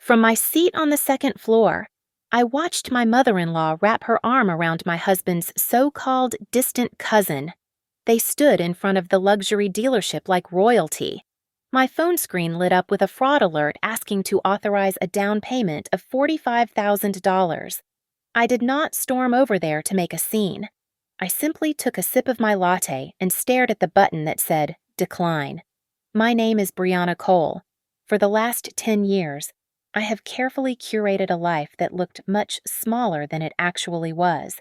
From my seat on the second floor, I watched my mother-in-law wrap her arm around my husband's so-called distant cousin. They stood in front of the luxury dealership like royalty. My phone screen lit up with a fraud alert asking to authorize a down payment of $45,000. I did not storm over there to make a scene. I simply took a sip of my latte and stared at the button that said, Decline. My name is Brianna Cole. For the last 10 years, I have carefully curated a life that looked much smaller than it actually was.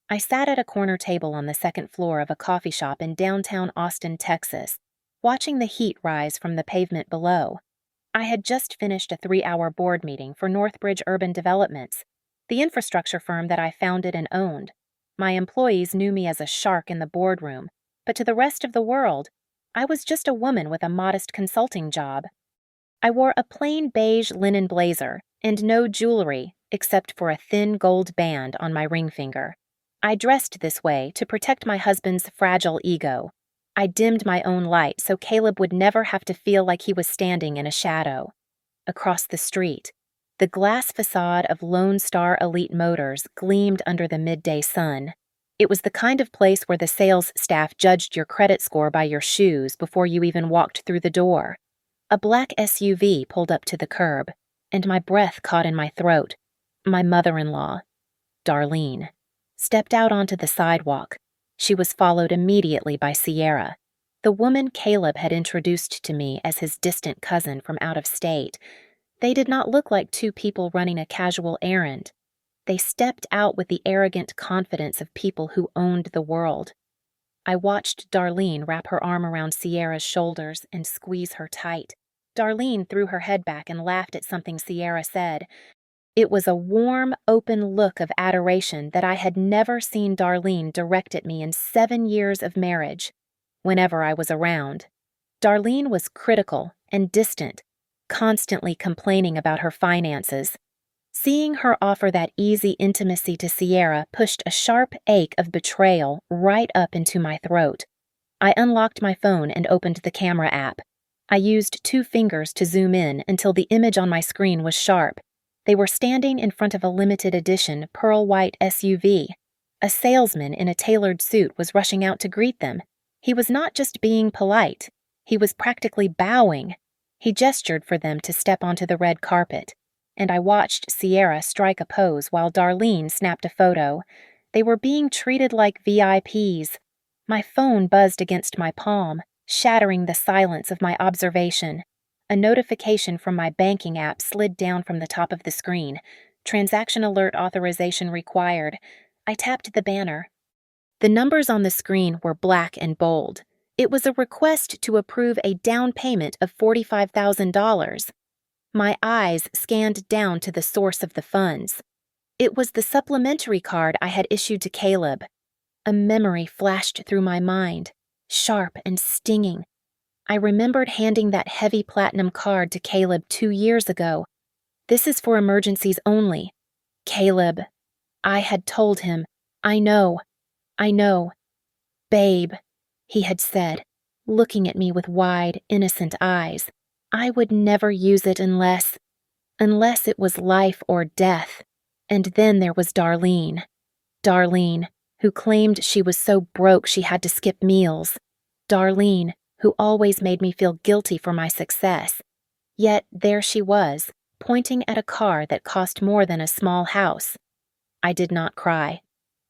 I sat at a corner table on the second floor of a coffee shop in downtown Austin, Texas, watching the heat rise from the pavement below. I had just finished a 3-hour board meeting for Northbridge Urban Developments, the infrastructure firm that I founded and owned. My employees knew me as a shark in the boardroom, but to the rest of the world, I was just a woman with a modest consulting job. I wore a plain beige linen blazer and no jewelry except for a thin gold band on my ring finger. I dressed this way to protect my husband's fragile ego. I dimmed my own light so Caleb would never have to feel like he was standing in a shadow. Across the street, the glass facade of Lone Star Elite Motors gleamed under the midday sun. It was the kind of place where the sales staff judged your credit score by your shoes before you even walked through the door. A black SUV pulled up to the curb, and my breath caught in my throat. My mother-in-law, Darlene, stepped out onto the sidewalk. She was followed immediately by Sierra, the woman Caleb had introduced to me as his distant cousin from out of state. They did not look like two people running a casual errand. They stepped out with the arrogant confidence of people who owned the world. I watched Darlene wrap her arm around Sierra's shoulders and squeeze her tight. Darlene threw her head back and laughed at something Sierra said. It was a warm, open look of adoration that I had never seen Darlene direct at me in 7 years of marriage, whenever I was around. Darlene was critical and distant, constantly complaining about her finances. Seeing her offer that easy intimacy to Sierra pushed a sharp ache of betrayal right up into my throat. I unlocked my phone and opened the camera app. I used 2 fingers to zoom in until the image on my screen was sharp. They were standing in front of a limited edition pearl white SUV. A salesman in a tailored suit was rushing out to greet them. He was not just being polite. He was practically bowing. He gestured for them to step onto the red carpet, and I watched Sierra strike a pose while Darlene snapped a photo. They were being treated like VIPs. My phone buzzed against my palm, shattering the silence of my observation. A notification from my banking app slid down from the top of the screen. Transaction alert authorization required. I tapped the banner. The numbers on the screen were black and bold. It was a request to approve a down payment of $45,000. My eyes scanned down to the source of the funds. It was the supplementary card I had issued to Caleb. A memory flashed through my mind, sharp and stinging. I remembered handing that heavy platinum card to Caleb 2 years ago. This is for emergencies only. Caleb. I had told him, I know. Babe, he had said, looking at me with wide, innocent eyes. I would never use it unless it was life or death. And then there was Darlene. Darlene, who claimed she was so broke she had to skip meals. Darlene, who always made me feel guilty for my success. Yet there she was, pointing at a car that cost more than a small house. I did not cry.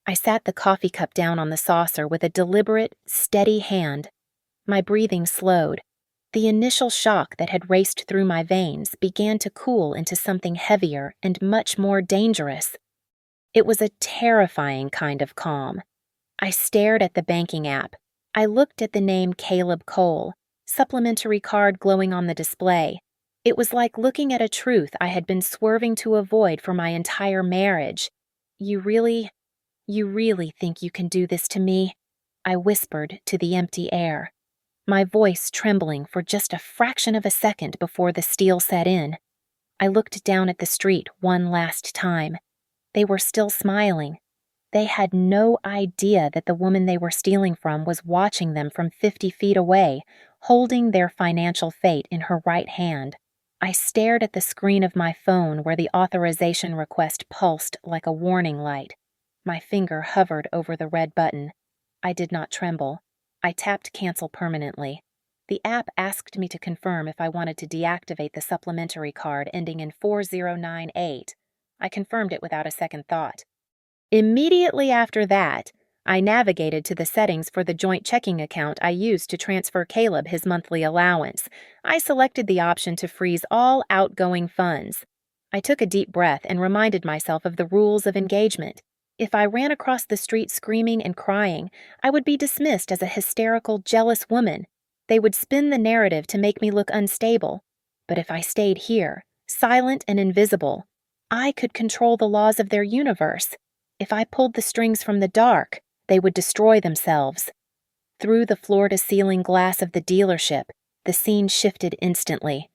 I sat the coffee cup down on the saucer with a deliberate, steady hand. My breathing slowed. The initial shock that had raced through my veins began to cool into something heavier and much more dangerous. It was a terrifying kind of calm. I stared at the banking app. I looked at the name Caleb Cole, supplementary card glowing on the display. It was like looking at a truth I had been swerving to avoid for my entire marriage. You really think you can do this to me? I whispered to the empty air, my voice trembling for just a fraction of a second before the steel set in. I looked down at the street one last time. They were still smiling. They had no idea that the woman they were stealing from was watching them from 50 feet away, holding their financial fate in her right hand. I stared at the screen of my phone where the authorization request pulsed like a warning light. My finger hovered over the red button. I did not tremble. I tapped cancel permanently. The app asked me to confirm if I wanted to deactivate the supplementary card ending in 4098. I confirmed it without a second thought. Immediately after that, I navigated to the settings for the joint checking account I used to transfer Caleb his monthly allowance. I selected the option to freeze all outgoing funds. I took a deep breath and reminded myself of the rules of engagement. If I ran across the street screaming and crying, I would be dismissed as a hysterical, jealous woman. They would spin the narrative to make me look unstable. But if I stayed here, silent and invisible, I could control the laws of their universe. If I pulled the strings from the dark, they would destroy themselves. Through the floor-to-ceiling glass of the dealership, the scene shifted instantly.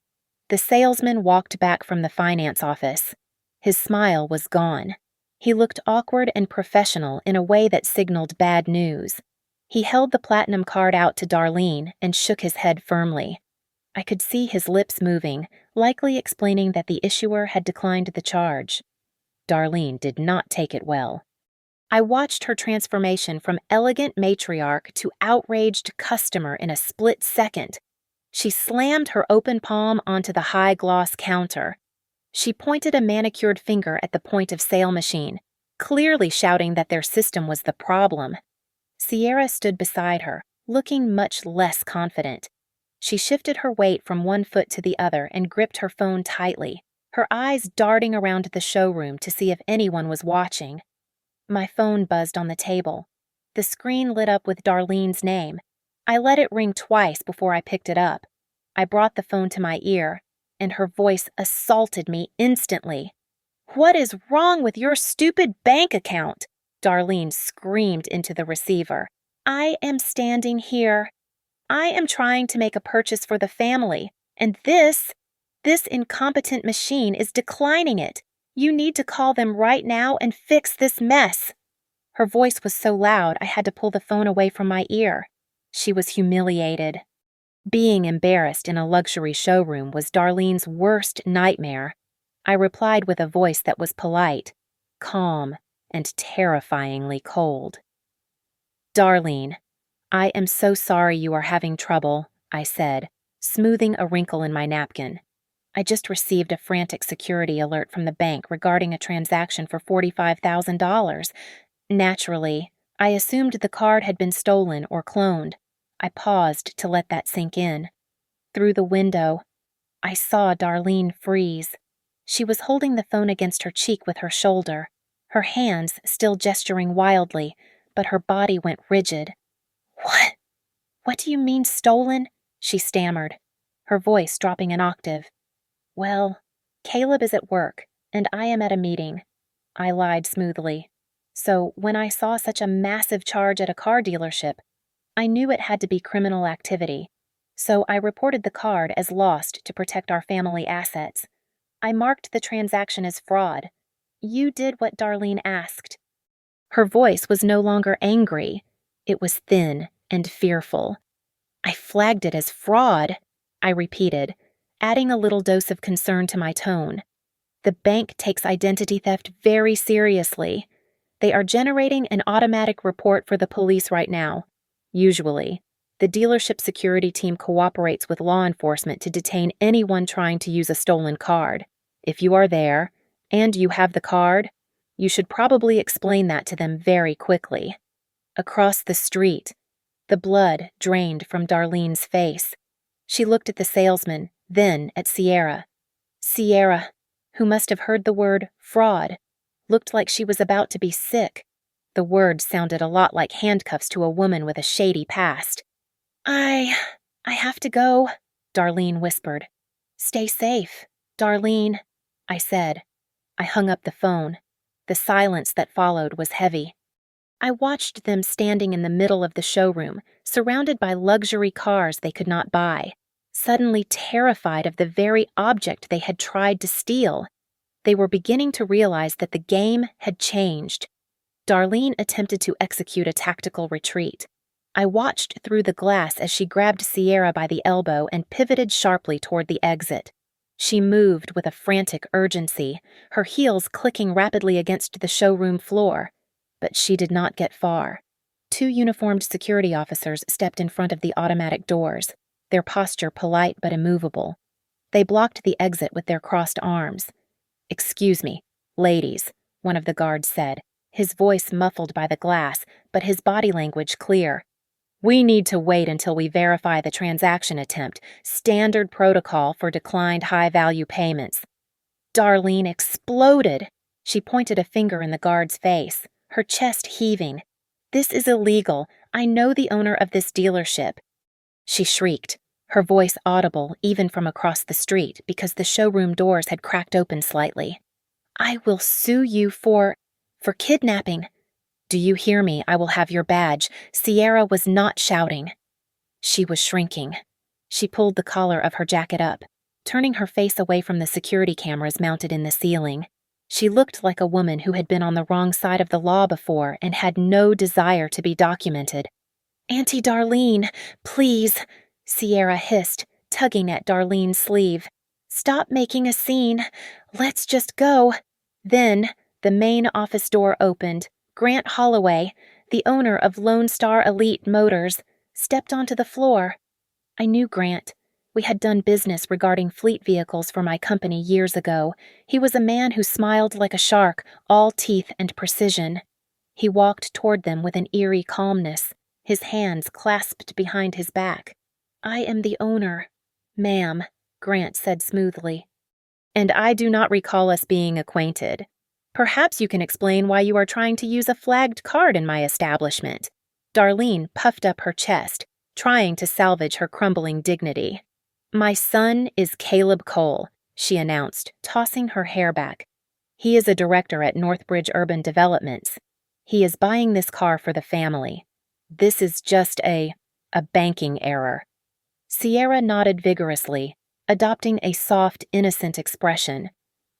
The salesman walked back from the finance office. His smile was gone. He looked awkward and professional in a way that signaled bad news. He held the platinum card out to Darlene and shook his head firmly. I could see his lips moving, likely explaining that the issuer had declined the charge. Darlene did not take it well. I watched her transformation from elegant matriarch to outraged customer in a split second. She slammed her open palm onto the high-gloss counter. She pointed a manicured finger at the point-of-sale machine, clearly shouting that their system was the problem. Sierra stood beside her, looking much less confident. She shifted her weight from one foot to the other and gripped her phone tightly, her eyes darting around the showroom to see if anyone was watching. My phone buzzed on the table. The screen lit up with Darlene's name. I let it ring twice before I picked it up. I brought the phone to my ear, and her voice assaulted me instantly. "What is wrong with your stupid bank account?" Darlene screamed into the receiver. "I am standing here. I am trying to make a purchase for the family, and this incompetent machine is declining it. You need to call them right now and fix this mess." Her voice was so loud I had to pull the phone away from my ear. She was humiliated. Being embarrassed in a luxury showroom was Darlene's worst nightmare. I replied with a voice that was polite, calm, and terrifyingly cold. "Darlene, I am so sorry you are having trouble," I said, smoothing a wrinkle in my napkin. I just received a frantic security alert from the bank regarding a transaction for $45,000. Naturally, I assumed the card had been stolen or cloned. I paused to let that sink in. Through the window, I saw Darlene freeze. She was holding the phone against her cheek with her shoulder, her hands still gesturing wildly, but her body went rigid. "What? What do you mean stolen?" she stammered, her voice dropping an octave. "Well, Caleb is at work, and I am at a meeting," I lied smoothly. So when I saw such a massive charge at a car dealership, I knew it had to be criminal activity. So I reported the card as lost to protect our family assets. I marked the transaction as fraud. You did what Darlene asked. Her voice was no longer angry. It was thin and fearful. "I flagged it as fraud," I repeated, adding a little dose of concern to my tone. "The bank takes identity theft very seriously. They are generating an automatic report for the police right now. Usually, the dealership security team cooperates with law enforcement to detain anyone trying to use a stolen card. If you are there, and you have the card, you should probably explain that to them very quickly." Across the street, the blood drained from Darlene's face. She looked at the salesman, then at Sierra. Sierra, who must have heard the word fraud, looked like she was about to be sick. The word sounded a lot like handcuffs to a woman with a shady past. I have to go," Darlene whispered. "Stay safe, Darlene," I said. I hung up the phone. The silence that followed was heavy. I watched them standing in the middle of the showroom, surrounded by luxury cars they could not buy, suddenly terrified of the very object they had tried to steal. They were beginning to realize that the game had changed. Darlene attempted to execute a tactical retreat. I watched through the glass as she grabbed Sierra by the elbow and pivoted sharply toward the exit. She moved with a frantic urgency, her heels clicking rapidly against the showroom floor. But she did not get far. 2 uniformed security officers stepped in front of the automatic doors, their posture polite but immovable. They blocked the exit with their crossed arms. "Excuse me, ladies," one of the guards said, his voice muffled by the glass, but his body language clear. "We need to wait until we verify the transaction attempt, standard protocol for declined high-value payments." Darlene exploded. She pointed a finger in the guard's face, her chest heaving. "This is illegal. I know the owner of this dealership." She shrieked, her voice audible even from across the street because the showroom doors had cracked open slightly. "I will sue you for kidnapping." "Do you hear me? I will have your badge." Sierra was not shouting. She was shrinking. She pulled the collar of her jacket up, turning her face away from the security cameras mounted in the ceiling. She looked like a woman who had been on the wrong side of the law before and had no desire to be documented. "Auntie Darlene, please," Sierra hissed, tugging at Darlene's sleeve. "Stop making a scene. Let's just go." Then, the main office door opened. Grant Holloway, the owner of Lone Star Elite Motors, stepped onto the floor. I knew Grant. We had done business regarding fleet vehicles for my company years ago. He was a man who smiled like a shark, all teeth and precision. He walked toward them with an eerie calmness, his hands clasped behind his back. "I am the owner, ma'am," Grant said smoothly. "And I do not recall us being acquainted. Perhaps you can explain why you are trying to use a flagged card in my establishment." Darlene puffed up her chest, trying to salvage her crumbling dignity. "My son is Caleb Cole," she announced, tossing her hair back. "He is a director at Northbridge Urban Developments. He is buying this car for the family. This is just a banking error." Sierra nodded vigorously, adopting a soft, innocent expression.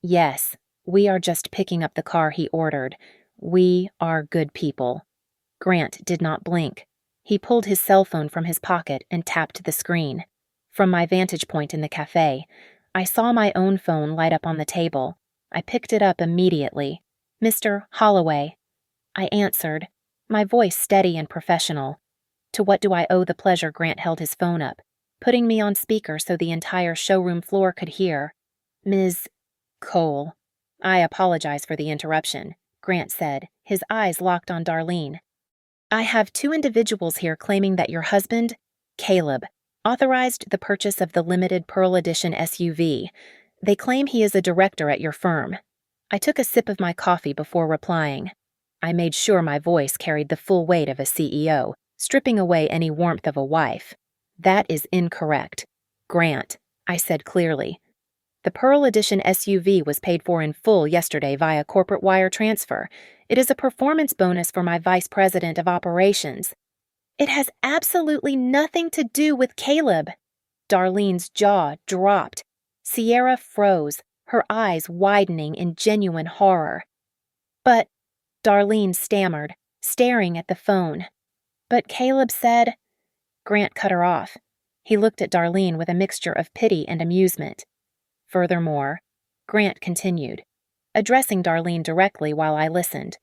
"Yes, we are just picking up the car he ordered. We are good people." Grant did not blink. He pulled his cell phone from his pocket and tapped the screen. From my vantage point in the cafe, I saw my own phone light up on the table. I picked it up immediately. "Mr. Holloway." I answered, my voice steady and professional. To what do I owe the pleasure Grant held his phone up, putting me on speaker so the entire showroom floor could hear? "Ms. Cole." "I apologize for the interruption," Grant said, his eyes locked on Darlene. "I have 2 individuals here claiming that your husband, Caleb, authorized the purchase of the limited Pearl Edition SUV. They claim he is a director at your firm." I took a sip of my coffee before replying. I made sure my voice carried the full weight of a CEO, stripping away any warmth of a wife. "That is incorrect. Grant," I said clearly. "The Pearl Edition SUV was paid for in full yesterday via corporate wire transfer. It is a performance bonus for my vice president of operations." "It has absolutely nothing to do with Caleb." Darlene's jaw dropped. Sierra froze, her eyes widening in genuine horror. "But," Darlene stammered, staring at the phone. "But Caleb said—" Grant cut her off. He looked at Darlene with a mixture of pity and amusement. "Furthermore," Grant continued, addressing Darlene directly while I listened,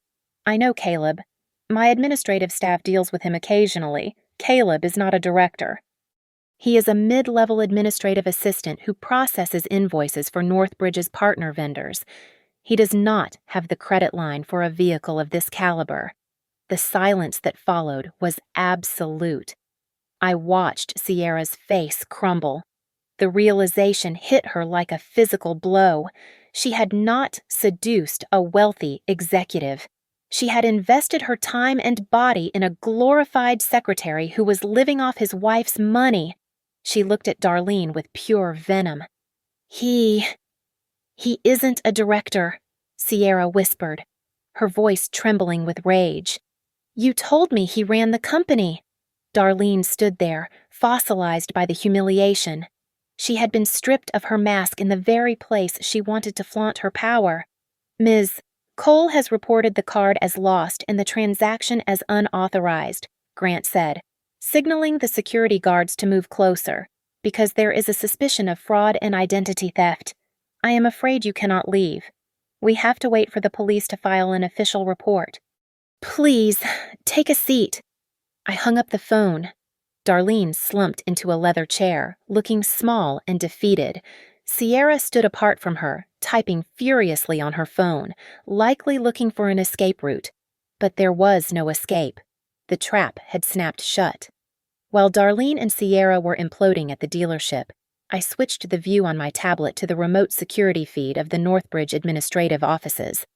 "I know Caleb. My administrative staff deals with him occasionally. Caleb is not a director. He is a mid-level administrative assistant who processes invoices for Northbridge's partner vendors. He does not have the credit line for a vehicle of this caliber." The silence that followed was absolute. I watched Sierra's face crumble. The realization hit her like a physical blow. She had not seduced a wealthy executive. She had invested her time and body in a glorified secretary who was living off his wife's money. She looked at Darlene with pure venom. He isn't a director," Sierra whispered, her voice trembling with rage. "You told me he ran the company." Darlene stood there, fossilized by the humiliation. She had been stripped of her mask in the very place she wanted to flaunt her power. "Ms. Cole has reported the card as lost and the transaction as unauthorized," Grant said, signaling the security guards to move closer. Because there is a suspicion of fraud and identity theft. I am afraid you cannot leave. We have to wait for the police to file an official report. Please, take a seat. I hung up the phone. Darlene slumped into a leather chair, looking small and defeated. Sierra stood apart from her, typing furiously on her phone, likely looking for an escape route. But there was no escape. The trap had snapped shut. While Darlene and Sierra were imploding at the dealership, I switched the view on my tablet to the remote security feed of the Northbridge administrative offices.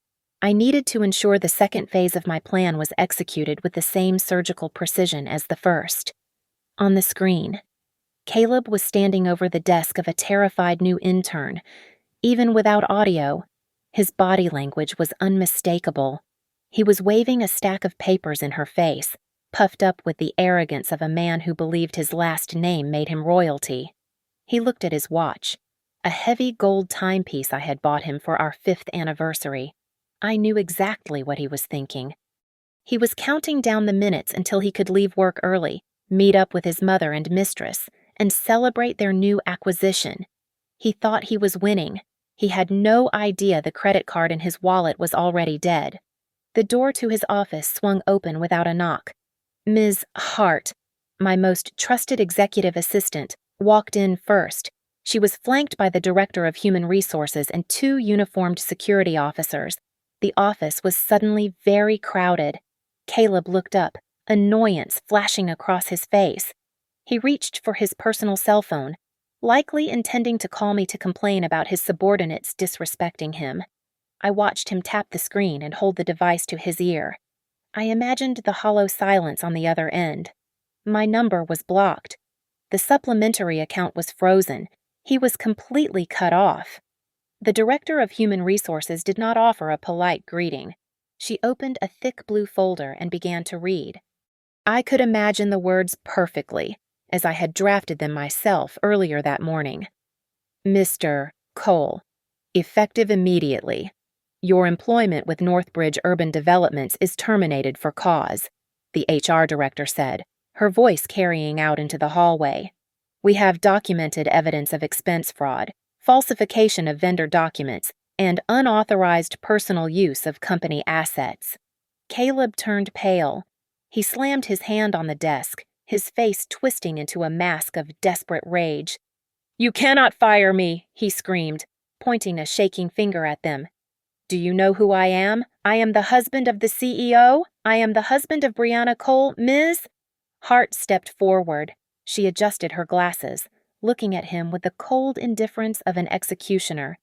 I needed to ensure the second phase of my plan was executed with the same surgical precision as the first. On the screen, Caleb was standing over the desk of a terrified new intern. Even without audio, his body language was unmistakable. He was waving a stack of papers in her face, puffed up with the arrogance of a man who believed his last name made him royalty. He looked at his watch, a heavy gold timepiece I had bought him for our 5th anniversary. I knew exactly what he was thinking. He was counting down the minutes until he could leave work early, meet up with his mother and Mistress, and celebrate their new acquisition. He thought he was winning. He had no idea the credit card in his wallet was already dead. The door to his office swung open without a knock. Ms. Hart, my most trusted executive assistant, walked in first. She was flanked by the Director of Human Resources and 2 uniformed security officers. The office was suddenly very crowded. Caleb looked up, annoyance flashing across his face. He reached for his personal cell phone, likely intending to call me to complain about his subordinates disrespecting him. I watched him tap the screen and hold the device to his ear. I imagined the hollow silence on the other end. My number was blocked. The supplementary account was frozen. He was completely cut off. The Director of Human Resources did not offer a polite greeting. She opened a thick blue folder and began to read. I could imagine the words perfectly, as I had drafted them myself earlier that morning. Mr. Cole, effective immediately. Your employment with Northbridge Urban Developments is terminated for cause, the HR director said, her voice carrying out into the hallway. We have documented evidence of expense fraud, falsification of vendor documents, and unauthorized personal use of company assets. Caleb turned pale. He slammed his hand on the desk, his face twisting into a mask of desperate rage. You cannot fire me, he screamed, pointing a shaking finger at them. Do you know who I am? I am the husband of the CEO. I am the husband of Brianna Cole, Ms. Hart stepped forward. She adjusted her glasses, looking at him with the cold indifference of an executioner.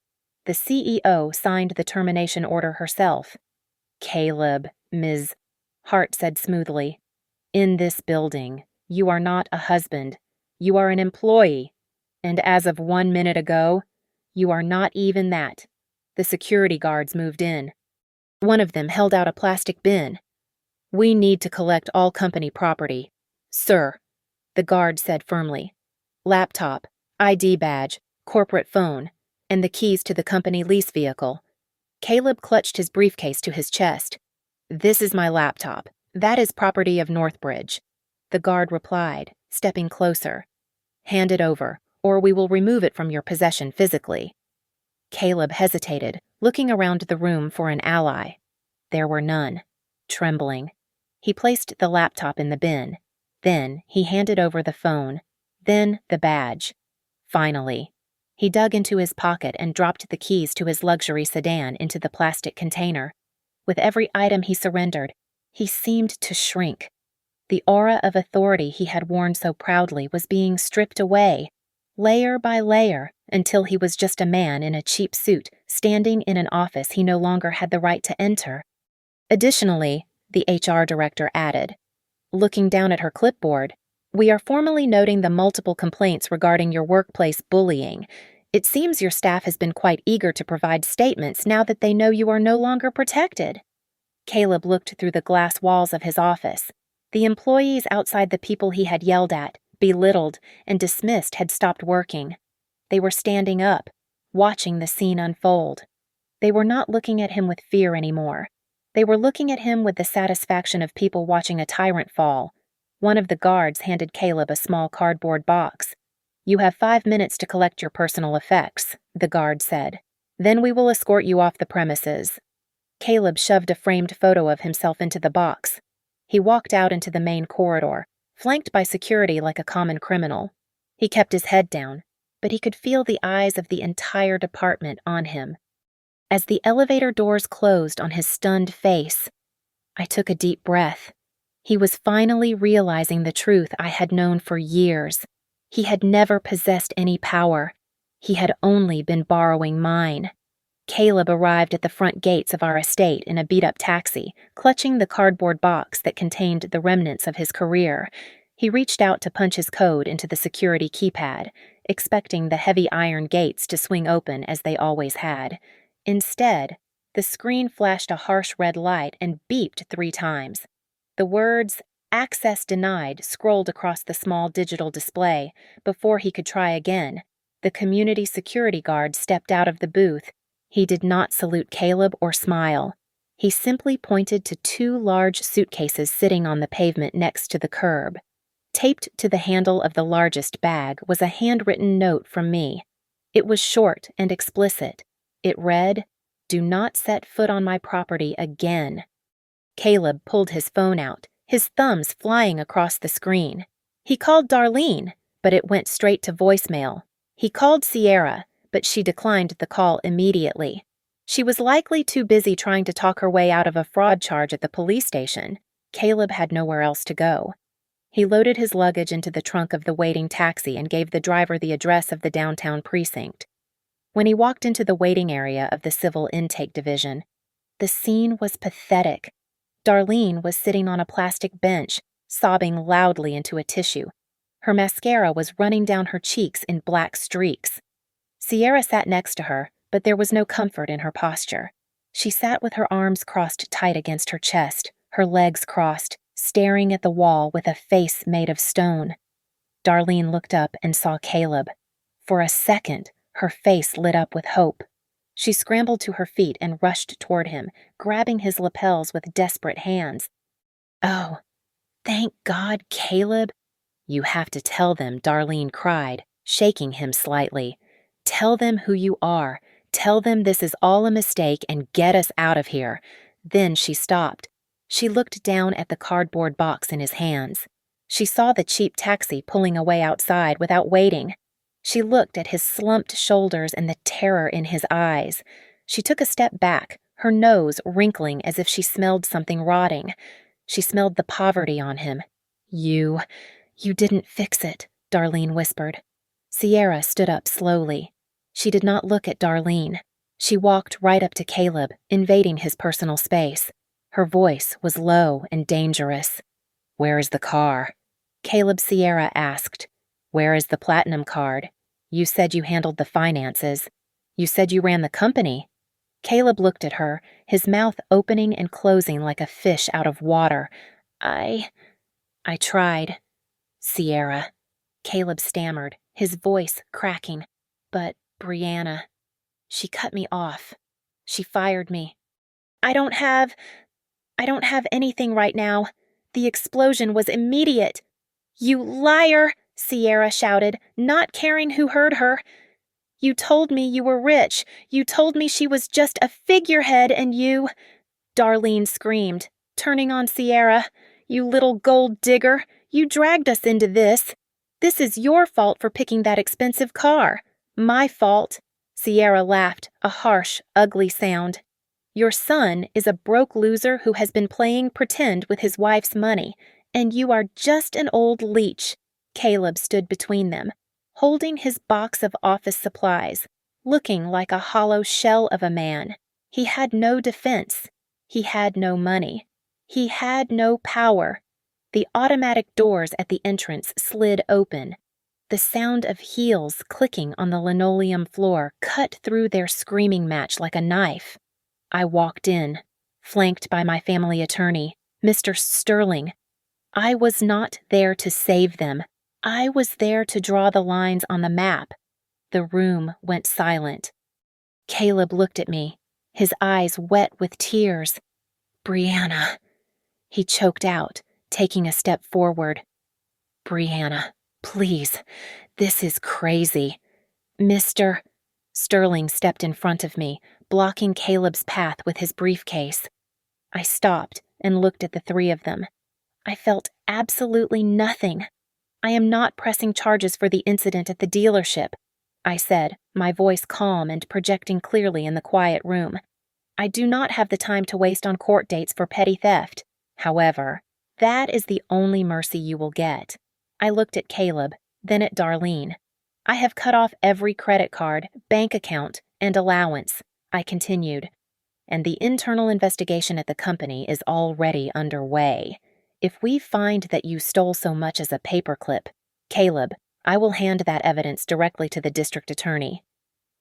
The CEO signed the termination order herself. Caleb, Ms. Hart said smoothly. In this building, you are not a husband. You are an employee. And as of 1 minute ago, you are not even that. The security guards moved in. One of them held out a plastic bin. We need to collect all company property. Sir, the guard said firmly. Laptop, ID badge, corporate phone, and the keys to the company lease vehicle. Caleb clutched his briefcase to his chest. This is my laptop. That is property of Northbridge. The guard replied, stepping closer. Hand it over, or we will remove it from your possession physically. Caleb hesitated, looking around the room for an ally. There were none. Trembling, he placed the laptop in the bin. Then he handed over the phone. Then the badge. Finally, he dug into his pocket and dropped the keys to his luxury sedan into the plastic container. With every item he surrendered, he seemed to shrink. The aura of authority he had worn so proudly was being stripped away, layer by layer, until he was just a man in a cheap suit standing in an office he no longer had the right to enter. Additionally, the HR director added, looking down at her clipboard, we are formally noting the multiple complaints regarding your workplace bullying. It seems your staff has been quite eager to provide statements now that they know you are no longer protected. Caleb looked through the glass walls of his office. The employees outside the people he had yelled at, belittled, and dismissed had stopped working. They were standing up, watching the scene unfold. They were not looking at him with fear anymore. They were looking at him with the satisfaction of people watching a tyrant fall. One of the guards handed Caleb a small cardboard box. "You have 5 minutes to collect your personal effects," the guard said. "Then we will escort you off the premises." Caleb shoved a framed photo of himself into the box. He walked out into the main corridor, flanked by security like a common criminal. He kept his head down, but he could feel the eyes of the entire department on him. As the elevator doors closed on his stunned face, I took a deep breath. He was finally realizing the truth I had known for years. He had never possessed any power. He had only been borrowing mine. Caleb arrived at the front gates of our estate in a beat-up taxi, clutching the cardboard box that contained the remnants of his career. He reached out to punch his code into the security keypad, expecting the heavy iron gates to swing open as they always had. Instead, the screen flashed a harsh red light and beeped 3 times. The words, "Access denied," scrolled across the small digital display. Before he could try again, the community security guard stepped out of the booth. He did not salute Caleb or smile. He simply pointed to 2 large suitcases sitting on the pavement next to the curb. Taped to the handle of the largest bag was a handwritten note from me. It was short and explicit. It read, "Do not set foot on my property again." Caleb pulled his phone out, his thumbs flying across the screen. He called Darlene, but it went straight to voicemail. He called Sierra, but she declined the call immediately. She was likely too busy trying to talk her way out of a fraud charge at the police station. Caleb had nowhere else to go. He loaded his luggage into the trunk of the waiting taxi and gave the driver the address of the downtown precinct. When he walked into the waiting area of the civil intake division, the scene was pathetic. Darlene was sitting on a plastic bench, sobbing loudly into a tissue. Her mascara was running down her cheeks in black streaks. Sierra sat next to her, but there was no comfort in her posture. She sat with her arms crossed tight against her chest, her legs crossed, staring at the wall with a face made of stone. Darlene looked up and saw Caleb. For a second, her face lit up with hope. She scrambled to her feet and rushed toward him, grabbing his lapels with desperate hands. "Oh, thank God, Caleb." "You have to tell them," Darlene cried, shaking him slightly. "Tell them who you are. Tell them this is all a mistake and get us out of here." Then she stopped. She looked down at the cardboard box in his hands. She saw the cheap taxi pulling away outside without waiting. She looked at his slumped shoulders and the terror in his eyes. She took a step back, her nose wrinkling as if she smelled something rotting. She smelled the poverty on him. You didn't fix it," Darlene whispered. Sierra stood up slowly. She did not look at Darlene. She walked right up to Caleb, invading his personal space. Her voice was low and dangerous. "Where is the car?" Caleb Sierra asked. "Where is the platinum card? You said you handled the finances. You said you ran the company." Caleb looked at her, his mouth opening and closing like a fish out of water. I tried. Sierra." Caleb stammered, his voice cracking. "But Brianna, she cut me off. She fired me. I don't have anything right now. The explosion was immediate." "You liar!" Sierra shouted, not caring who heard her. "You told me you were rich. You told me she was just a figurehead and you—" Darlene screamed, turning on Sierra. "You little gold digger. You dragged us into this. This is your fault for picking that expensive car. My fault." Sierra laughed, a harsh, ugly sound. "Your son is a broke loser who has been playing pretend with his wife's money, and you are just an old leech." Caleb stood between them, holding his box of office supplies, looking like a hollow shell of a man. He had no defense. He had no money. He had no power. The automatic doors at the entrance slid open. The sound of heels clicking on the linoleum floor cut through their screaming match like a knife. I walked in, flanked by my family attorney, Mr. Sterling. I was not there to save them. I was there to draw the lines on the map. The room went silent. Caleb looked at me, his eyes wet with tears. "Brianna," he choked out, taking a step forward. "Brianna." Please, this is crazy. Mr. Sterling stepped in front of me, blocking Caleb's path with his briefcase. I stopped and looked at the three of them. I felt absolutely nothing. I am not pressing charges for the incident at the dealership, I said, my voice calm and projecting clearly in the quiet room. I do not have the time to waste on court dates for petty theft. However, that is the only mercy you will get. I looked at Caleb, then at Darlene. I have cut off every credit card, bank account, and allowance, I continued. And the internal investigation at the company is already underway. If we find that you stole so much as a paperclip, Caleb, I will hand that evidence directly to the district attorney.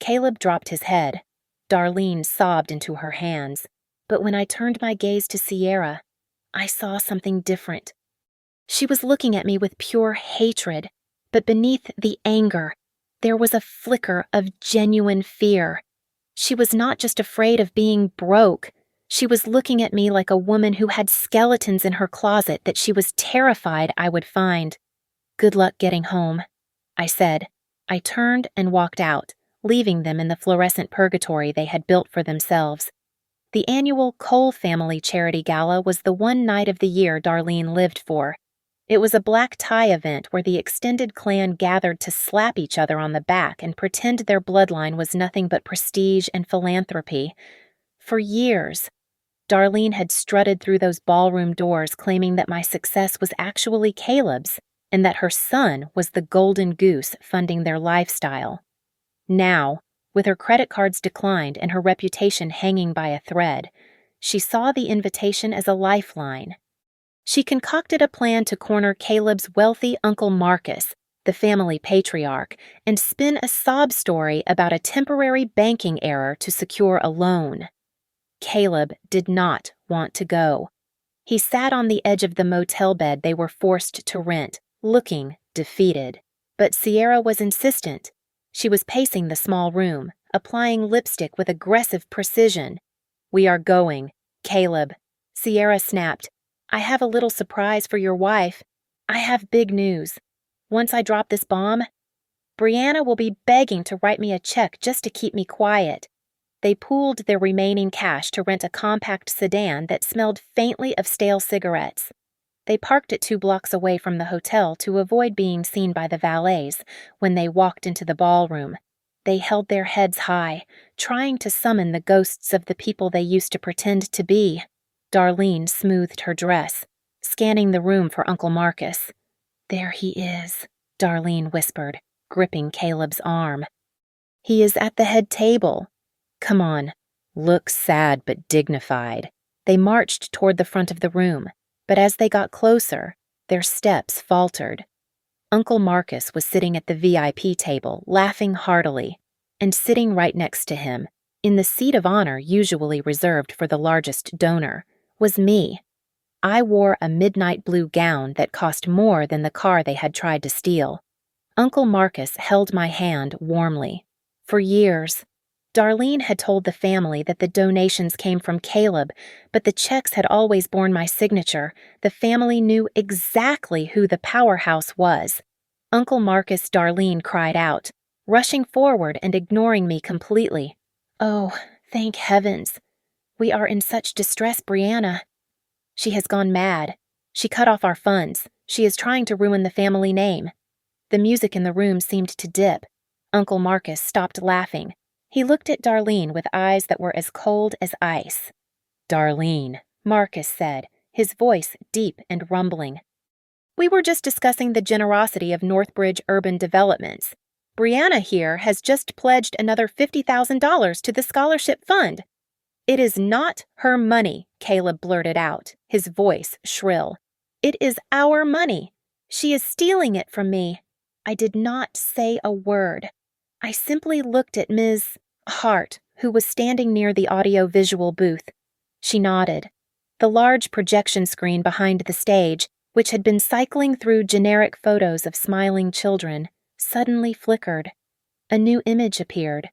Caleb dropped his head. Darlene sobbed into her hands. But when I turned my gaze to Sierra, I saw something different. She was looking at me with pure hatred, but beneath the anger, there was a flicker of genuine fear. She was not just afraid of being broke. She was looking at me like a woman who had skeletons in her closet that she was terrified I would find. Good luck getting home, I said. I turned and walked out, leaving them in the fluorescent purgatory they had built for themselves. The annual Cole Family Charity Gala was the one night of the year Darlene lived for. It was a black tie event where the extended clan gathered to slap each other on the back and pretend their bloodline was nothing but prestige and philanthropy. For years, Darlene had strutted through those ballroom doors claiming that my success was actually Caleb's and that her son was the golden goose funding their lifestyle. Now, with her credit cards declined and her reputation hanging by a thread, she saw the invitation as a lifeline. She concocted a plan to corner Caleb's wealthy Uncle Marcus, the family patriarch, and spin a sob story about a temporary banking error to secure a loan. Caleb did not want to go. He sat on the edge of the motel bed they were forced to rent, looking defeated. But Sierra was insistent. She was pacing the small room, applying lipstick with aggressive precision. "We are going, Caleb," Sierra snapped. "I have a little surprise for your wife. I have big news. Once I drop this bomb, Brianna will be begging to write me a check just to keep me quiet." They pooled their remaining cash to rent a compact sedan that smelled faintly of stale cigarettes. They parked it 2 blocks away from the hotel to avoid being seen by the valets when they walked into the ballroom. They held their heads high, trying to summon the ghosts of the people they used to pretend to be. Darlene smoothed her dress, scanning the room for Uncle Marcus. "There he is," Darlene whispered, gripping Caleb's arm. "He is at the head table. Come on, look sad but dignified." They marched toward the front of the room, but as they got closer, their steps faltered. Uncle Marcus was sitting at the VIP table, laughing heartily, and sitting right next to him, in the seat of honor usually reserved for the largest donor, was me. I wore a midnight blue gown that cost more than the car they had tried to steal. Uncle Marcus held my hand warmly. For years, Darlene had told the family that the donations came from Caleb, but the checks had always borne my signature. The family knew exactly who the powerhouse was. Uncle Marcus, Darlene cried out, rushing forward and ignoring me completely. "Oh, thank heavens. We are in such distress, Brianna. She has gone mad. She cut off our funds. She is trying to ruin the family name." The music in the room seemed to dip. Uncle Marcus stopped laughing. He looked at Darlene with eyes that were as cold as ice. "Darlene," Marcus said, his voice deep and rumbling. "We were just discussing the generosity of Northbridge Urban Developments. Brianna here has just pledged another $50,000 to the scholarship fund." "It is not her money," Caleb blurted out, his voice shrill. "It is our money. She is stealing it from me." I did not say a word. I simply looked at Ms. Hart, who was standing near the audio-visual booth. She nodded. The large projection screen behind the stage, which had been cycling through generic photos of smiling children, suddenly flickered. A new image appeared.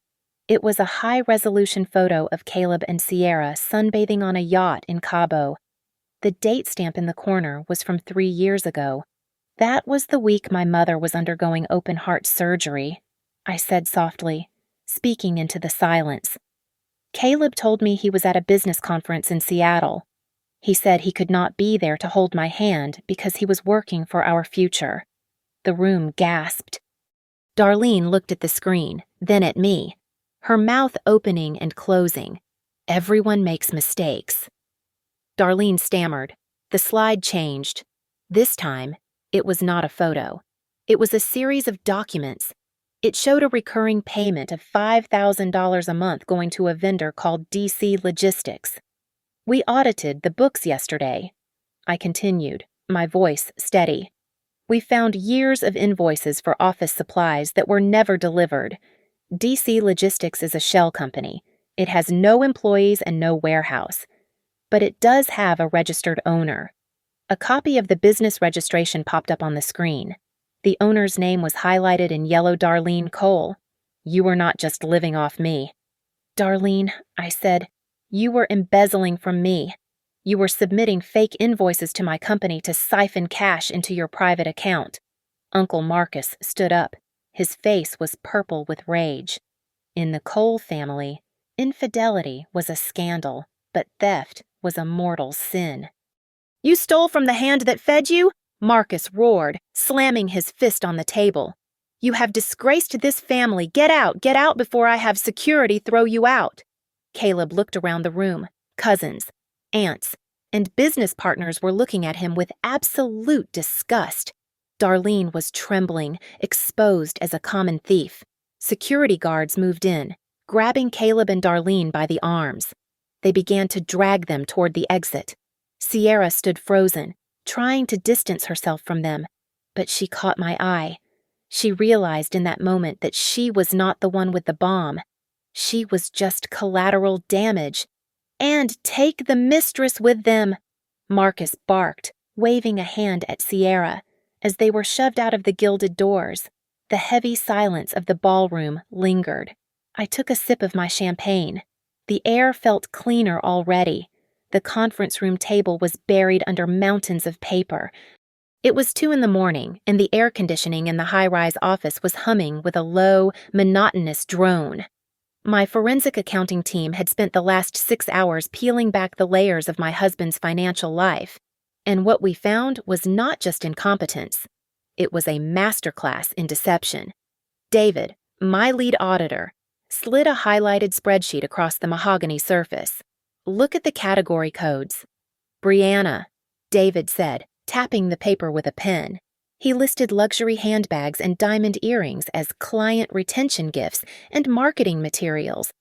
It was a high-resolution photo of Caleb and Sierra sunbathing on a yacht in Cabo. The date stamp in the corner was from 3 years ago. That was the week my mother was undergoing open-heart surgery, I said softly, speaking into the silence. Caleb told me he was at a business conference in Seattle. He said he could not be there to hold my hand because he was working for our future. The room gasped. Darlene looked at the screen, then at me, her mouth opening and closing. Everyone makes mistakes. Darlene stammered. The slide changed. This time, it was not a photo. It was a series of documents. It showed a recurring payment of $5,000 a month going to a vendor called DC Logistics. We audited the books yesterday. I continued, my voice steady. We found years of invoices for office supplies that were never delivered. DC Logistics is a shell company. It has no employees and no warehouse. But it does have a registered owner. A copy of the business registration popped up on the screen. The owner's name was highlighted in yellow. Darlene Cole. You were not just living off me. Darlene, I said, you were embezzling from me. You were submitting fake invoices to my company to siphon cash into your private account. Uncle Marcus stood up. His face was purple with rage. In the Cole family, infidelity was a scandal, but theft was a mortal sin. You stole from the hand that fed you? Marcus roared, slamming his fist on the table. You have disgraced this family. Get out before I have security throw you out. Caleb looked around the room. Cousins, aunts, and business partners were looking at him with absolute disgust. Darlene was trembling, exposed as a common thief. Security guards moved in, grabbing Caleb and Darlene by the arms. They began to drag them toward the exit. Sierra stood frozen, trying to distance herself from them, but she caught my eye. She realized in that moment that she was not the one with the bomb. She was just collateral damage. And take the mistress with them, Marcus barked, waving a hand at Sierra, as they were shoved out of the gilded doors. The heavy silence of the ballroom lingered. I took a sip of my champagne. The air felt cleaner already. The conference room table was buried under mountains of paper. It was 2 a.m, and the air conditioning in the high-rise office was humming with a low, monotonous drone. My forensic accounting team had spent the last 6 hours peeling back the layers of my husband's financial life, and what we found was not just incompetence. It was a masterclass in deception. David, my lead auditor, slid a highlighted spreadsheet across the mahogany surface. Look at the category codes. Brianna, David said, tapping the paper with a pen. He listed luxury handbags and diamond earrings as client retention gifts and marketing materials.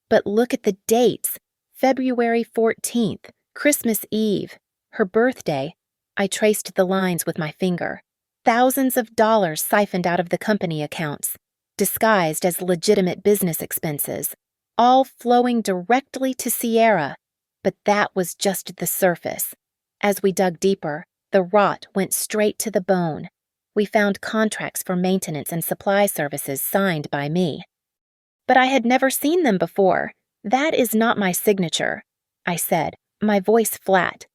But look at the dates. February 14th, Christmas Eve, her birthday. I traced the lines with my finger. Thousands of dollars siphoned out of the company accounts, disguised as legitimate business expenses, all flowing directly to Sierra. But that was just the surface. As we dug deeper, the rot went straight to the bone. We found contracts for maintenance and supply services signed by me. But I had never seen them before. That is not my signature, I said, my voice flat.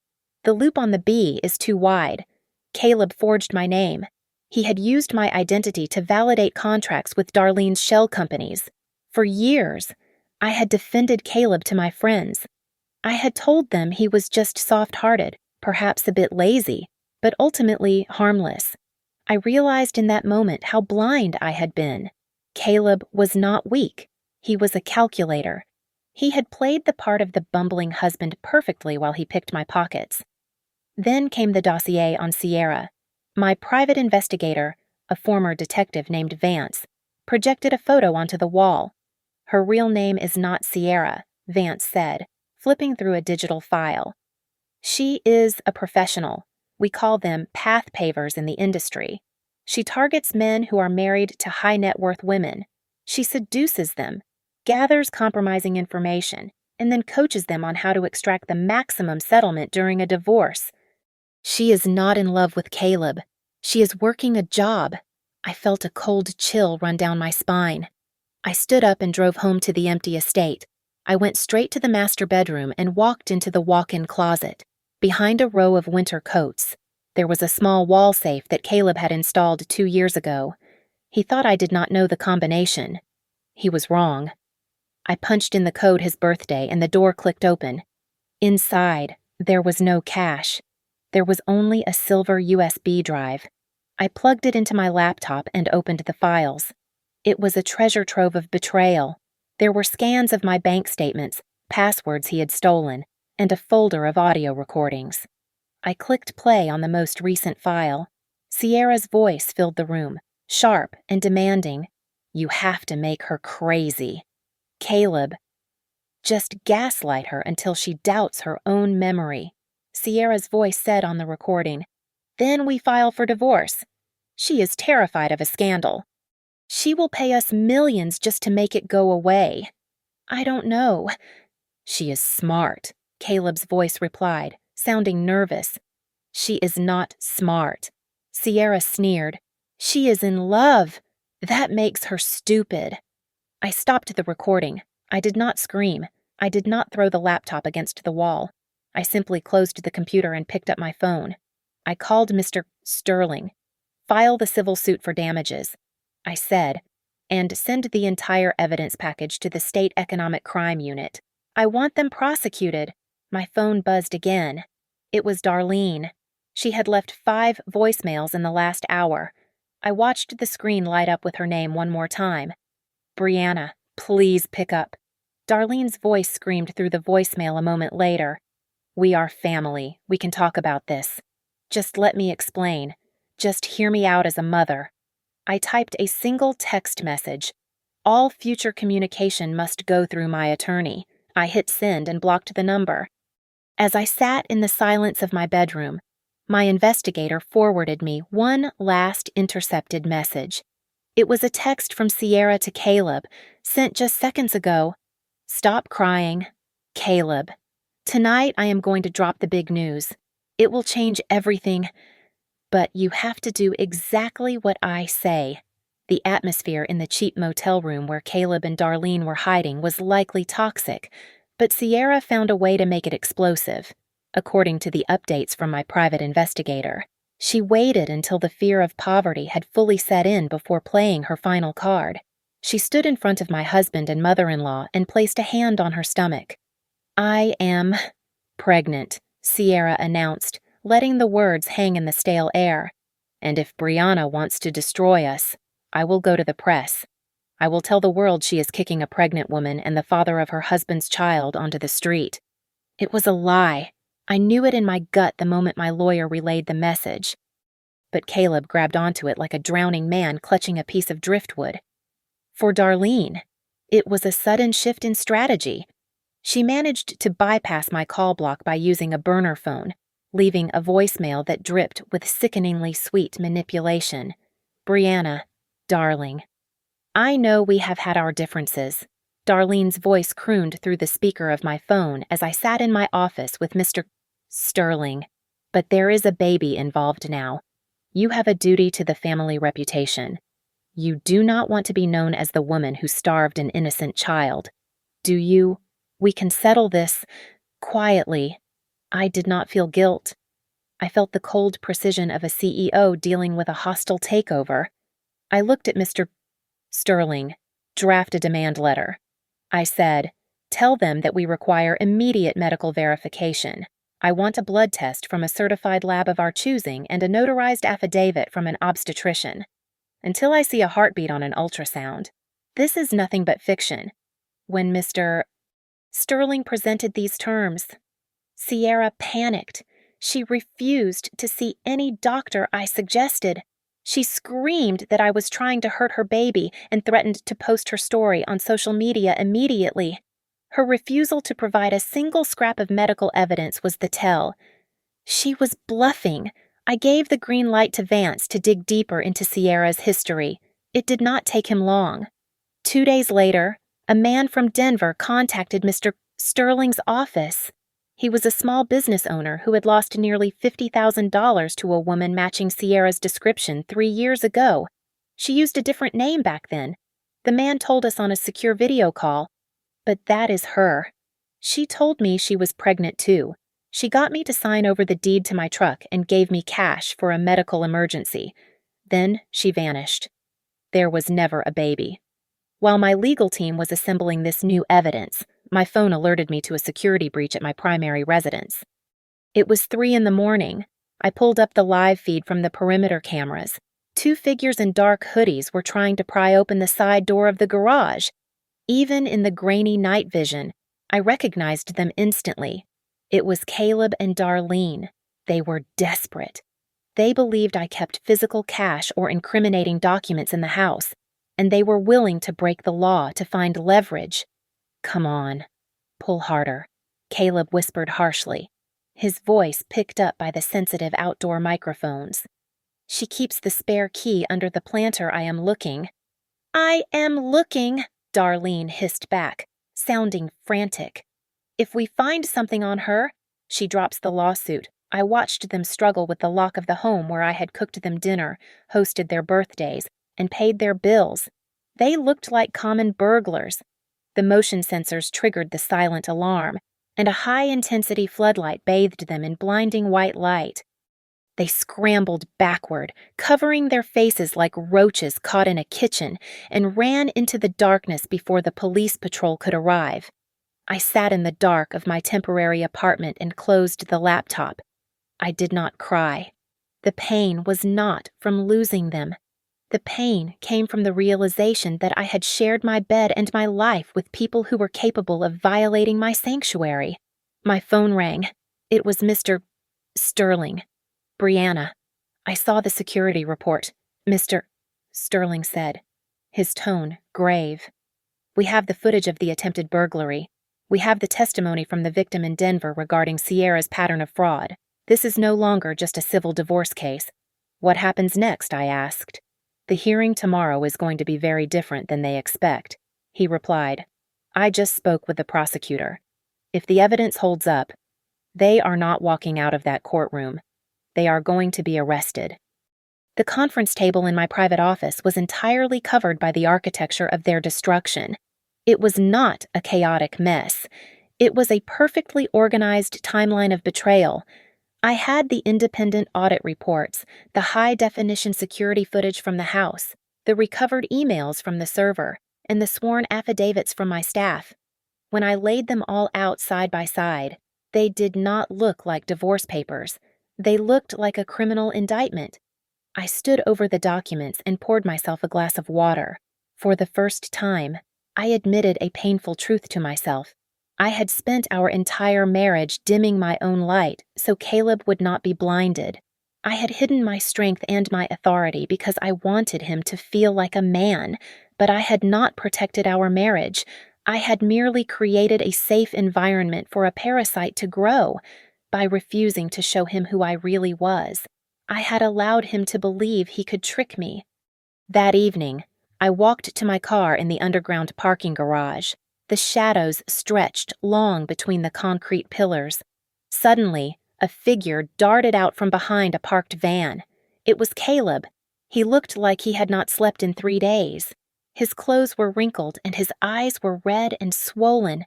The loop on the B is too wide. Caleb forged my name. He had used my identity to validate contracts with Darlene's shell companies. For years, I had defended Caleb to my friends. I had told them he was just soft-hearted, perhaps a bit lazy, but ultimately harmless. I realized in that moment how blind I had been. Caleb was not weak. He was a calculator. He had played the part of the bumbling husband perfectly while he picked my pockets. Then came the dossier on Sierra. My private investigator, a former detective named Vance, projected a photo onto the wall. Her real name is not Sierra, Vance said, flipping through a digital file. She is a professional. We call them path pavers in the industry. She targets men who are married to high-net-worth women. She seduces them, gathers compromising information, and then coaches them on how to extract the maximum settlement during a divorce. She is not in love with Caleb. She is working a job. I felt a cold chill run down my spine. I stood up and drove home to the empty estate. I went straight to the master bedroom and walked into the walk-in closet. Behind a row of winter coats, There was a small wall safe that Caleb had installed 2 years ago. He thought I did not know the combination. He was wrong. I punched in the code his birthday and the door clicked open. Inside, there was no cash. There was only a silver USB drive. I plugged it into my laptop and opened the files. It was a treasure trove of betrayal. There were scans of my bank statements, passwords he had stolen, and a folder of audio recordings. I clicked play on the most recent file. Sierra's voice filled the room, sharp and demanding. You have to make her crazy. Caleb. Just gaslight her until she doubts her own memory. Sierra's voice said on the recording. Then we file for divorce. She is terrified of a scandal. She will pay us millions just to make it go away. I don't know. She is smart, Caleb's voice replied, sounding nervous. She is not smart. Sierra sneered. She is in love. That makes her stupid. I stopped the recording. I did not scream. I did not throw the laptop against the wall. I simply closed the computer and picked up my phone. I called Mr. Sterling. File the civil suit for damages, I said, and send the entire evidence package to the State Economic Crime Unit. I want them prosecuted. My phone buzzed again. It was Darlene. She had left 5 voicemails in the last hour. I watched the screen light up with her name one more time. Brianna, please pick up. Darlene's voice screamed through the voicemail a moment later. We are family. We can talk about this. Just let me explain. Just hear me out as a mother. I typed a single text message. All future communication must go through my attorney. I hit send and blocked the number. As I sat in the silence of my bedroom, my investigator forwarded me one last intercepted message. It was a text from Sierra to Caleb, sent just seconds ago. Stop crying. Caleb. Tonight I am going to drop the big news. It will change everything, but you have to do exactly what I say. The atmosphere in the cheap motel room where Caleb and Darlene were hiding was likely toxic, but Sierra found a way to make it explosive. According to the updates from my private investigator, she waited until the fear of poverty had fully set in before playing her final card. She stood in front of my husband and mother-in-law and placed a hand on her stomach. I am pregnant, Sierra announced, letting the words hang in the stale air. And if Brianna wants to destroy us, I will go to the press. I will tell the world she is kicking a pregnant woman and the father of her husband's child onto the street. It was a lie. I knew it in my gut the moment my lawyer relayed the message. But Caleb grabbed onto it like a drowning man clutching a piece of driftwood. For Darlene, it was a sudden shift in strategy. She managed to bypass my call block by using a burner phone, leaving a voicemail that dripped with sickeningly sweet manipulation. Brianna, darling. I know we have had our differences. Darlene's voice crooned through the speaker of my phone as I sat in my office with Mr. Sterling. But there is a baby involved now. You have a duty to the family reputation. You do not want to be known as the woman who starved an innocent child. Do you? We can settle this quietly. I did not feel guilt. I felt the cold precision of a CEO dealing with a hostile takeover. I looked at Mr. Sterling. Draft a demand letter. I said, tell them that we require immediate medical verification. I want a blood test from a certified lab of our choosing and a notarized affidavit from an obstetrician. Until I see a heartbeat on an ultrasound, this is nothing but fiction. When Mr. Sterling presented these terms, Sierra panicked. She refused to see any doctor I suggested. She screamed that I was trying to hurt her baby and threatened to post her story on social media immediately. Her refusal to provide a single scrap of medical evidence was the tell. She was bluffing. I gave the green light to Vance to dig deeper into Sierra's history. It did not take him long. 2 days later, a man from Denver contacted Mr. Sterling's office. He was a small business owner who had lost nearly $50,000 to a woman matching Sierra's description 3 years ago. She used a different name back then. The man told us on a secure video call. But that is her. She told me she was pregnant too. She got me to sign over the deed to my truck and gave me cash for a medical emergency. Then she vanished. There was never a baby. While my legal team was assembling this new evidence, my phone alerted me to a security breach at my primary residence. It was 3 in the morning. I pulled up the live feed from the perimeter cameras. 2 figures in dark hoodies were trying to pry open the side door of the garage. Even in the grainy night vision, I recognized them instantly. It was Caleb and Darlene. They were desperate. They believed I kept physical cash or incriminating documents in the house, and they were willing to break the law to find leverage. "Come on. Pull harder," Caleb whispered harshly, his voice picked up by the sensitive outdoor microphones. "She keeps the spare key under the planter. I am looking." "I am looking," Darlene hissed back, sounding frantic. "If we find something on her," she drops the lawsuit. I watched them struggle with the lock of the home where I had cooked them dinner, hosted their birthdays, and paid their bills. They looked like common burglars. The motion sensors triggered the silent alarm, and a high-intensity floodlight bathed them in blinding white light. They scrambled backward, covering their faces like roaches caught in a kitchen, and ran into the darkness before the police patrol could arrive. I sat in the dark of my temporary apartment and closed the laptop. I did not cry. The pain was not from losing them. The pain came from the realization that I had shared my bed and my life with people who were capable of violating my sanctuary. My phone rang. It was Mr. Sterling. "Brianna, I saw the security report," Mr. Sterling said, his tone grave. "We have the footage of the attempted burglary. We have the testimony from the victim in Denver regarding Sierra's pattern of fraud. This is no longer just a civil divorce case." "What happens next?" I asked. "The hearing tomorrow is going to be very different than they expect," he replied. "I just spoke with the prosecutor. If the evidence holds up, they are not walking out of that courtroom. They are going to be arrested." The conference table in my private office was entirely covered by the architecture of their destruction. It was not a chaotic mess. It was a perfectly organized timeline of betrayal. I had the independent audit reports, the high-definition security footage from the house, the recovered emails from the server, and the sworn affidavits from my staff. When I laid them all out side by side, they did not look like divorce papers. They looked like a criminal indictment. I stood over the documents and poured myself a glass of water. For the first time, I admitted a painful truth to myself. I had spent our entire marriage dimming my own light so Caleb would not be blinded. I had hidden my strength and my authority because I wanted him to feel like a man, but I had not protected our marriage. I had merely created a safe environment for a parasite to grow. By refusing to show him who I really was, I had allowed him to believe he could trick me. That evening, I walked to my car in the underground parking garage. The shadows stretched long between the concrete pillars. Suddenly, a figure darted out from behind a parked van. It was Caleb. He looked like he had not slept in 3 days. His clothes were wrinkled and his eyes were red and swollen.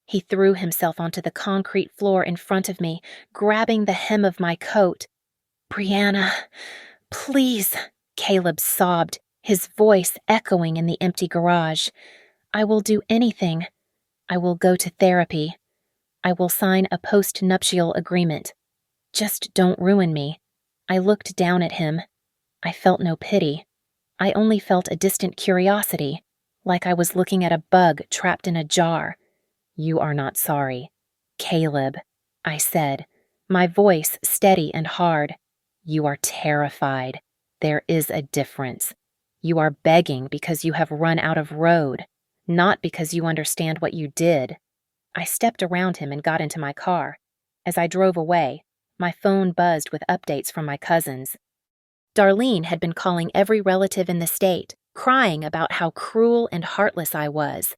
He threw himself onto the concrete floor in front of me, grabbing the hem of my coat. "Brianna, please," Caleb sobbed, his voice echoing in the empty garage. "I will do anything. I will go to therapy. I will sign a post-nuptial agreement. Just don't ruin me." I looked down at him. I felt no pity. I only felt a distant curiosity, like I was looking at a bug trapped in a jar. "You are not sorry." "Caleb," I said, my voice steady and hard. "You are terrified. There is a difference. You are begging because you have run out of road, not because you understand what you did." I stepped around him and got into my car. As I drove away, my phone buzzed with updates from my cousins. Darlene had been calling every relative in the state, crying about how cruel and heartless I was.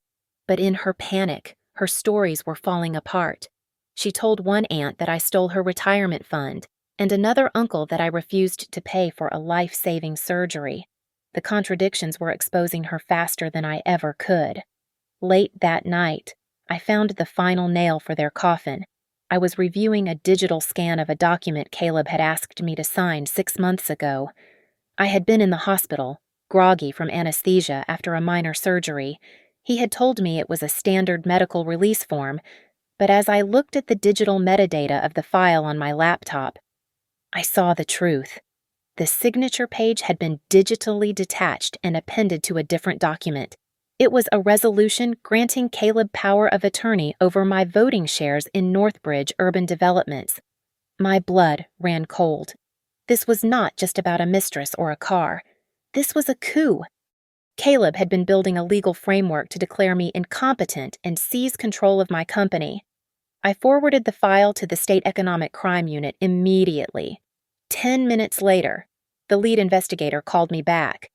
But in her panic, her stories were falling apart. She told one aunt that I stole her retirement fund, and another uncle that I refused to pay for a life-saving surgery. The contradictions were exposing her faster than I ever could. Late that night, I found the final nail for their coffin. I was reviewing a digital scan of a document Caleb had asked me to sign 6 months ago. I had been in the hospital, groggy from anesthesia after a minor surgery. He had told me it was a standard medical release form, but as I looked at the digital metadata of the file on my laptop, I saw the truth. The signature page had been digitally detached and appended to a different document. It was a resolution granting Caleb power of attorney over my voting shares in Northbridge Urban Developments. My blood ran cold. This was not just about a mistress or a car. This was a coup. Caleb had been building a legal framework to declare me incompetent and seize control of my company. I forwarded the file to the State Economic Crime Unit immediately. 10 minutes later, the lead investigator called me back.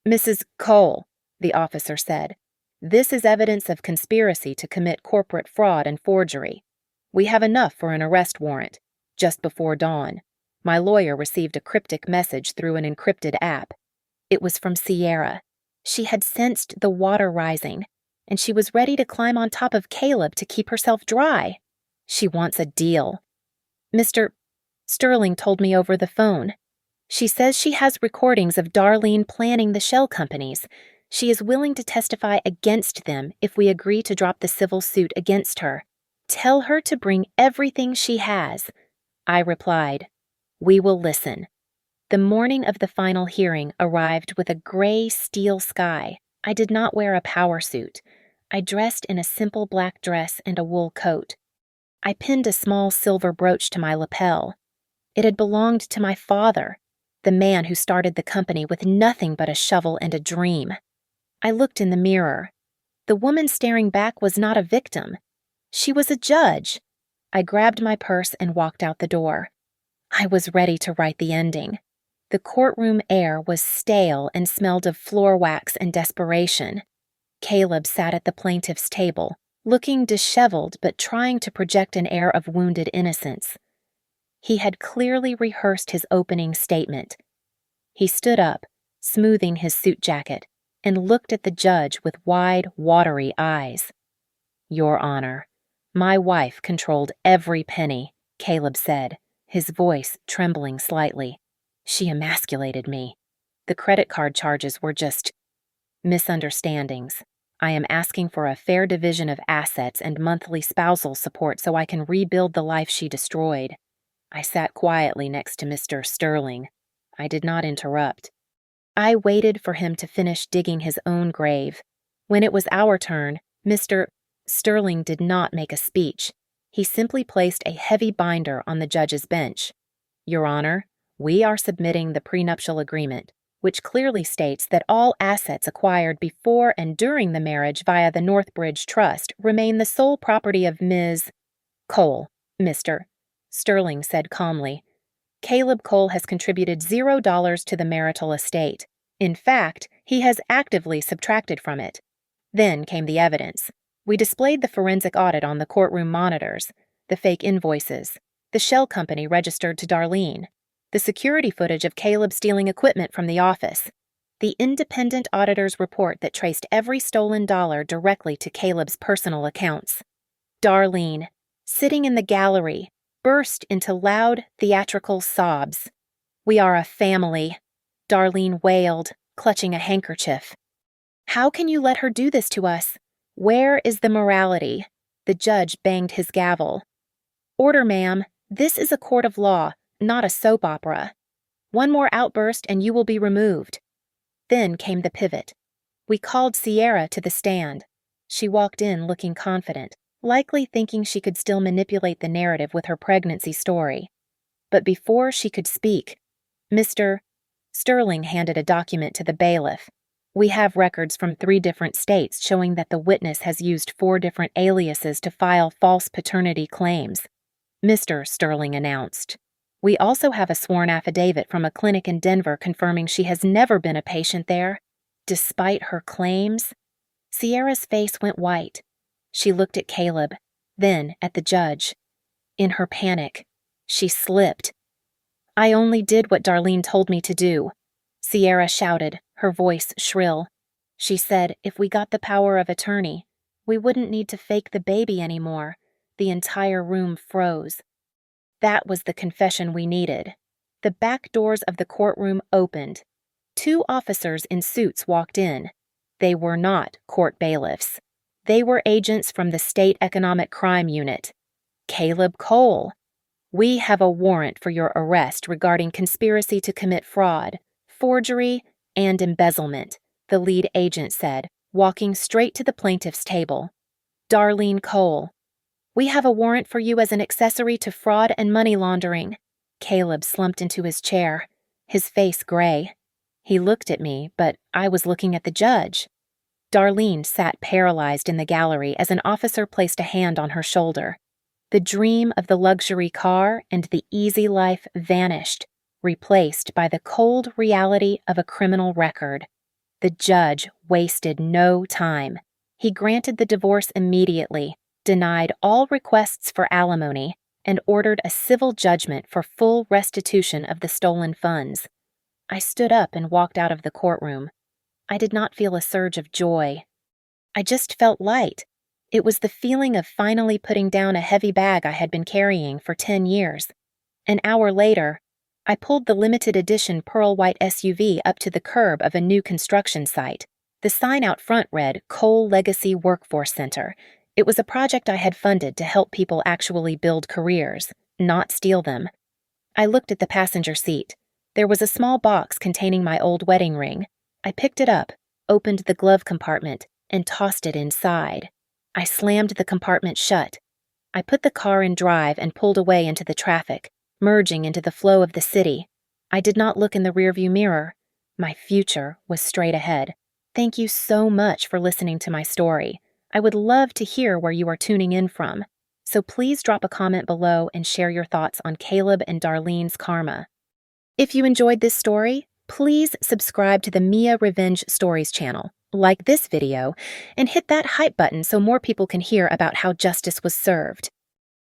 "Mrs. Cole," the officer said, "this is evidence of conspiracy to commit corporate fraud and forgery. We have enough for an arrest warrant." Just before dawn, my lawyer received a cryptic message through an encrypted app. It was from Sierra. She had sensed the water rising, and she was ready to climb on top of Caleb to keep herself dry. She wants a deal. Mr. Sterling told me over the phone. She says she has recordings of Darlene planning the shell companies. She is willing to testify against them if we agree to drop the civil suit against her. Tell her to bring everything she has. I replied, "We will listen." The morning of the final hearing arrived with a gray steel sky. I did not wear a power suit. I dressed in a simple black dress and a wool coat. I pinned a small silver brooch to my lapel. It had belonged to my father, the man who started the company with nothing but a shovel and a dream. I looked in the mirror. The woman staring back was not a victim. She was a judge. I grabbed my purse and walked out the door. I was ready to write the ending. The courtroom air was stale and smelled of floor wax and desperation. Caleb sat at the plaintiff's table, looking disheveled but trying to project an air of wounded innocence. He had clearly rehearsed his opening statement. He stood up, smoothing his suit jacket, and looked at the judge with wide, watery eyes. "Your Honor, my wife controlled every penny," Caleb said, his voice trembling slightly. "She emasculated me. The credit card charges were just misunderstandings. I am asking for a fair division of assets and monthly spousal support so I can rebuild the life she destroyed." I sat quietly next to Mr. Sterling. I did not interrupt. I waited for him to finish digging his own grave. When it was our turn, Mr. Sterling did not make a speech. He simply placed a heavy binder on the judge's bench. "Your Honor, we are submitting the prenuptial agreement, which clearly states that all assets acquired before and during the marriage via the Northbridge Trust remain the sole property of Ms. Cole, Mr. Sterling said calmly. "Caleb Cole has contributed $0 to the marital estate. In fact, he has actively subtracted from it." Then came the evidence. We displayed the forensic audit on the courtroom monitors, the fake invoices, the shell company registered to Darlene, the security footage of Caleb stealing equipment from the office, the independent auditor's report that traced every stolen dollar directly to Caleb's personal accounts. Darlene, sitting in the gallery, burst into loud, theatrical sobs. "We are a family," Darlene wailed, clutching a handkerchief. "How can you let her do this to us? Where is the morality?" The judge banged his gavel. "Order, ma'am. This is a court of law, not a soap opera. One more outburst and you will be removed." Then came the pivot. We called Sierra to the stand. She walked in looking confident, likely thinking she could still manipulate the narrative with her pregnancy story. But before she could speak, Mr. Sterling handed a document to the bailiff. "We have records from 3 different states showing that the witness has used 4 different aliases to file false paternity claims," Mr. Sterling announced. "We also have a sworn affidavit from a clinic in Denver confirming she has never been a patient there, despite her claims." Sierra's face went white. She looked at Caleb, then at the judge. In her panic, she slipped. "I only did what Darlene told me to do," Sierra shouted, her voice shrill. "She said if we got the power of attorney, we wouldn't need to fake the baby anymore. The entire room froze. That was the confession we needed. The back doors of the courtroom opened. 2 officers in suits walked in. They were not court bailiffs. They were agents from the State Economic Crime Unit. Caleb Cole. "We have a warrant for your arrest regarding conspiracy to commit fraud, forgery, and embezzlement," the lead agent said, walking straight to the plaintiff's table. "Darlene Cole. "We have a warrant for you as an accessory to fraud and money laundering." Caleb slumped into his chair, his face gray. He looked at me, but I was looking at the judge. Darlene sat paralyzed in the gallery as an officer placed a hand on her shoulder. The dream of the luxury car and the easy life vanished, replaced by the cold reality of a criminal record. The judge wasted no time. He granted the divorce immediately, denied all requests for alimony, and ordered a civil judgment for full restitution of the stolen funds. I stood up and walked out of the courtroom. I did not feel a surge of joy. I just felt light. It was the feeling of finally putting down a heavy bag I had been carrying for 10 years. An hour later, I pulled the limited edition pearl white SUV up to the curb of a new construction site. The sign out front read Cole Legacy Workforce Center. It was a project I had funded to help people actually build careers, not steal them. I looked at the passenger seat. There was a small box containing my old wedding ring. I picked it up, opened the glove compartment, and tossed it inside. I slammed the compartment shut. I put the car in drive and pulled away into the traffic, merging into the flow of the city. I did not look in the rearview mirror. My future was straight ahead. Thank you so much for listening to my story. I would love to hear where you are tuning in from, so please drop a comment below and share your thoughts on Caleb and Darlene's karma. If you enjoyed this story, please subscribe to the Mia Revenge Stories channel, like this video, and hit that hype button so more people can hear about how justice was served.